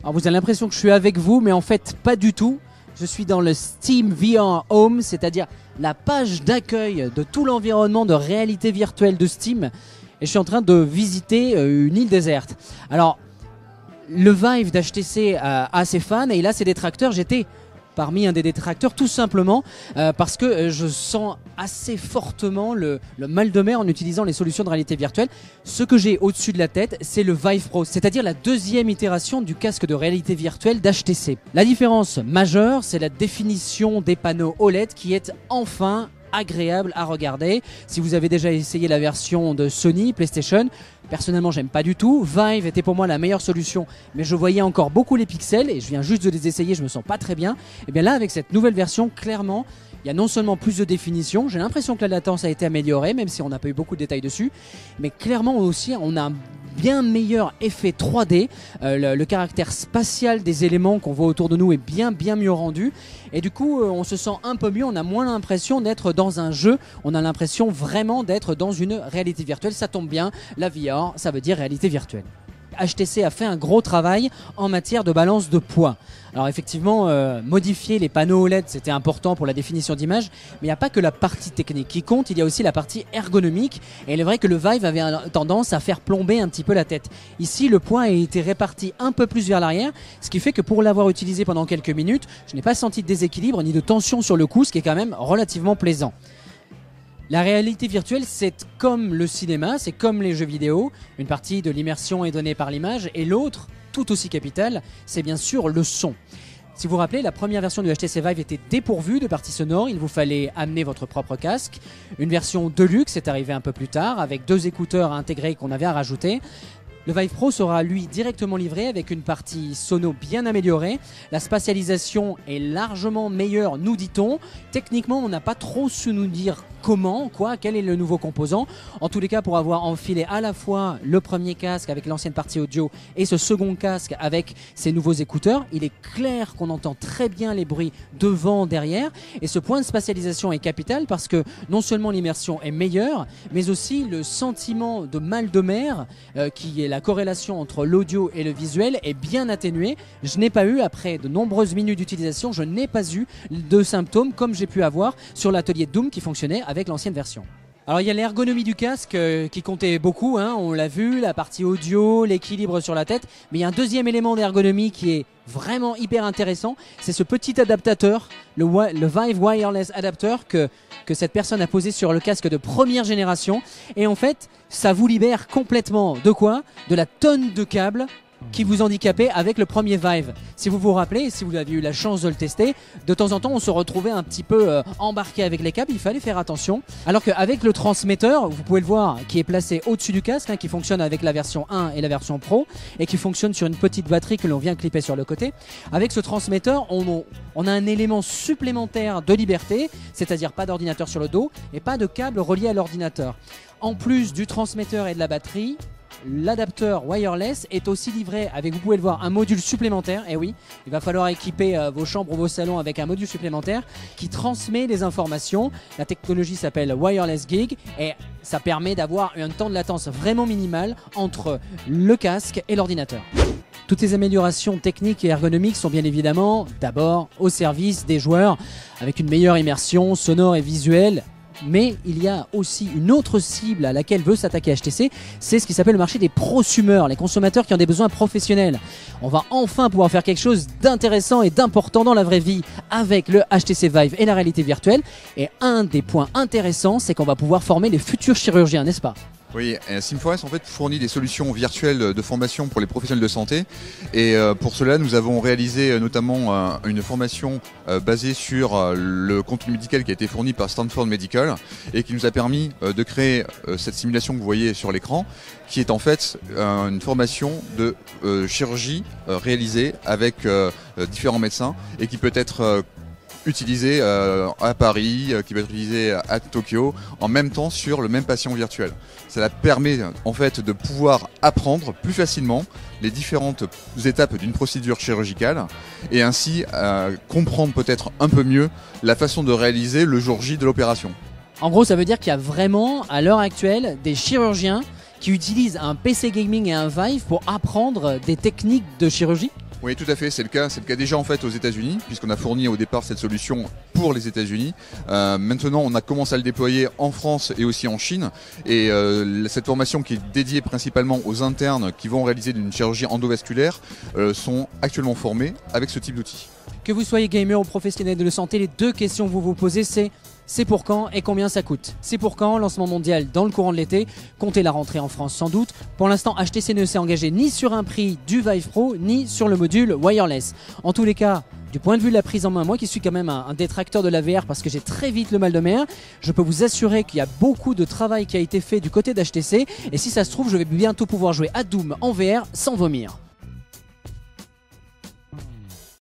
Alors vous avez l'impression que je suis avec vous, mais en fait pas du tout. Je suis dans le Steam VR Home, c'est-à-dire la page d'accueil de tout l'environnement de réalité virtuelle de Steam. Et je suis en train de visiter une île déserte. Alors, le Vive d'HTC a ses fans et là ses détracteurs. J'étais parmi un des détracteurs tout simplement parce que je sens assez fortement le mal de mer en utilisant les solutions de réalité virtuelle. Ce que j'ai au-dessus de la tête, c'est le Vive Pro, c'est-à-dire la deuxième itération du casque de réalité virtuelle d'HTC. La différence majeure, c'est la définition des panneaux OLED qui est enfin agréable à regarder. Si vous avez déjà essayé la version de Sony, PlayStation, personnellement j'aime pas du tout. Vive était pour moi la meilleure solution, mais je voyais encore beaucoup les pixels et je viens juste de les essayer, je me sens pas très bien. Et bien là, avec cette nouvelle version, clairement, il y a non seulement plus de définition, j'ai l'impression que la latence a été améliorée, même si on n'a pas eu beaucoup de détails dessus, mais clairement aussi on a un bien meilleur effet 3D, le caractère spatial des éléments qu'on voit autour de nous est bien mieux rendu, et du coup on se sent un peu mieux, on a moins l'impression d'être dans un jeu, on a l'impression vraiment d'être dans une réalité virtuelle. Ça tombe bien, la VR ça veut dire réalité virtuelle. HTC a fait un gros travail en matière de balance de poids. Alors effectivement, modifier les panneaux OLED, c'était important pour la définition d'image, mais il n'y a pas que la partie technique qui compte, il y a aussi la partie ergonomique. Et il est vrai que le Vive avait tendance à faire plomber un petit peu la tête. Ici, le poids a été réparti un peu plus vers l'arrière, ce qui fait que pour l'avoir utilisé pendant quelques minutes, je n'ai pas senti de déséquilibre ni de tension sur le cou, ce qui est quand même relativement plaisant. La réalité virtuelle, c'est comme le cinéma, c'est comme les jeux vidéo. Une partie de l'immersion est donnée par l'image et l'autre, tout aussi capitale, c'est bien sûr le son. Si vous vous rappelez, la première version du HTC Vive était dépourvue de partie sonore, il vous fallait amener votre propre casque. Une version Deluxe est arrivée un peu plus tard avec 2 écouteurs intégrés qu'on avait à rajouter. Le Vive Pro sera lui directement livré avec une partie sono bien améliorée. La spatialisation est largement meilleure, nous dit-on. Techniquement, on n'a pas trop su nous dire comment, quel est le nouveau composant. En tous les cas, pour avoir enfilé à la fois le premier casque avec l'ancienne partie audio et ce second casque avec ses nouveaux écouteurs, il est clair qu'on entend très bien les bruits devant, derrière. Et ce point de spatialisation est capital parce que non seulement l'immersion est meilleure, mais aussi le sentiment de mal de mer qui est la corrélation entre l'audio et le visuel est bien atténuée. Je n'ai pas eu, après de nombreuses minutes d'utilisation, je n'ai pas eu de symptômes comme j'ai pu avoir sur l'atelier Doom qui fonctionnait avec l'ancienne version. Alors il y a l'ergonomie du casque qui comptait beaucoup, on l'a vu, la partie audio, l'équilibre sur la tête, mais il y a un deuxième élément d'ergonomie qui est vraiment hyper intéressant, c'est ce petit adaptateur, le Vive Wireless Adapter que cette personne a posé sur le casque de première génération, et en fait ça vous libère complètement de quoi ? De la tonne de câbles qui vous handicapait avec le premier Vive. Si vous vous rappelez, si vous avez eu la chance de le tester, de temps en temps on se retrouvait un petit peu embarqué avec les câbles, il fallait faire attention. Alors qu'avec le transmetteur, vous pouvez le voir, qui est placé au-dessus du casque, qui fonctionne avec la version 1 et la version Pro, et qui fonctionne sur une petite batterie que l'on vient clipper sur le côté. Avec ce transmetteur, on a un élément supplémentaire de liberté, c'est-à-dire pas d'ordinateur sur le dos et pas de câble relié à l'ordinateur. En plus du transmetteur et de la batterie, l'adapteur wireless est aussi livré avec, vous pouvez le voir, un module supplémentaire. Et oui, il va falloir équiper vos chambres ou vos salons avec un module supplémentaire qui transmet les informations. La technologie s'appelle Wireless Gig et ça permet d'avoir un temps de latence vraiment minimal entre le casque et l'ordinateur. Toutes ces améliorations techniques et ergonomiques sont bien évidemment d'abord au service des joueurs avec une meilleure immersion sonore et visuelle. Mais il y a aussi une autre cible à laquelle veut s'attaquer HTC, c'est ce qui s'appelle le marché des prosumers, les consommateurs qui ont des besoins professionnels. On va enfin pouvoir faire quelque chose d'intéressant et d'important dans la vraie vie avec le HTC Vive et la réalité virtuelle. Et un des points intéressants, c'est qu'on va pouvoir former les futurs chirurgiens, n'est-ce pas ? Oui, SimForest en fait fournit des solutions virtuelles de formation pour les professionnels de santé et pour cela nous avons réalisé notamment une formation basée sur le contenu médical qui a été fourni par Stanford Medical et qui nous a permis de créer cette simulation que vous voyez sur l'écran qui est en fait une formation de chirurgie réalisée avec différents médecins et qui peut être utilisé à Paris, qui va être utilisé à Tokyo, en même temps sur le même patient virtuel. Cela permet en fait de pouvoir apprendre plus facilement les différentes étapes d'une procédure chirurgicale et ainsi comprendre peut-être un peu mieux la façon de réaliser le jour J de l'opération. En gros, ça veut dire qu'il y a vraiment, à l'heure actuelle, des chirurgiens qui utilisent un PC gaming et un Vive pour apprendre des techniques de chirurgie ? Oui, tout à fait, c'est le cas. C'est le cas déjà en fait aux États-Unis, puisqu'on a fourni au départ cette solution pour les États-Unis. Maintenant, on a commencé à le déployer en France et aussi en Chine. Et cette formation qui est dédiée principalement aux internes qui vont réaliser une chirurgie endovasculaire sont actuellement formés avec ce type d'outils. Que vous soyez gamer ou professionnel de la santé, les deux questions que vous vous posez, c'est pour quand et combien ça coûte. C'est pour quand, lancement mondial dans le courant de l'été, comptez la rentrée en France sans doute. Pour l'instant, HTC ne s'est engagé ni sur un prix du Vive Pro, ni sur le module wireless. En tous les cas, du point de vue de la prise en main, moi qui suis quand même un détracteur de la VR parce que j'ai très vite le mal de mer, je peux vous assurer qu'il y a beaucoup de travail qui a été fait du côté d'HTC et si ça se trouve, je vais bientôt pouvoir jouer à Doom en VR sans vomir.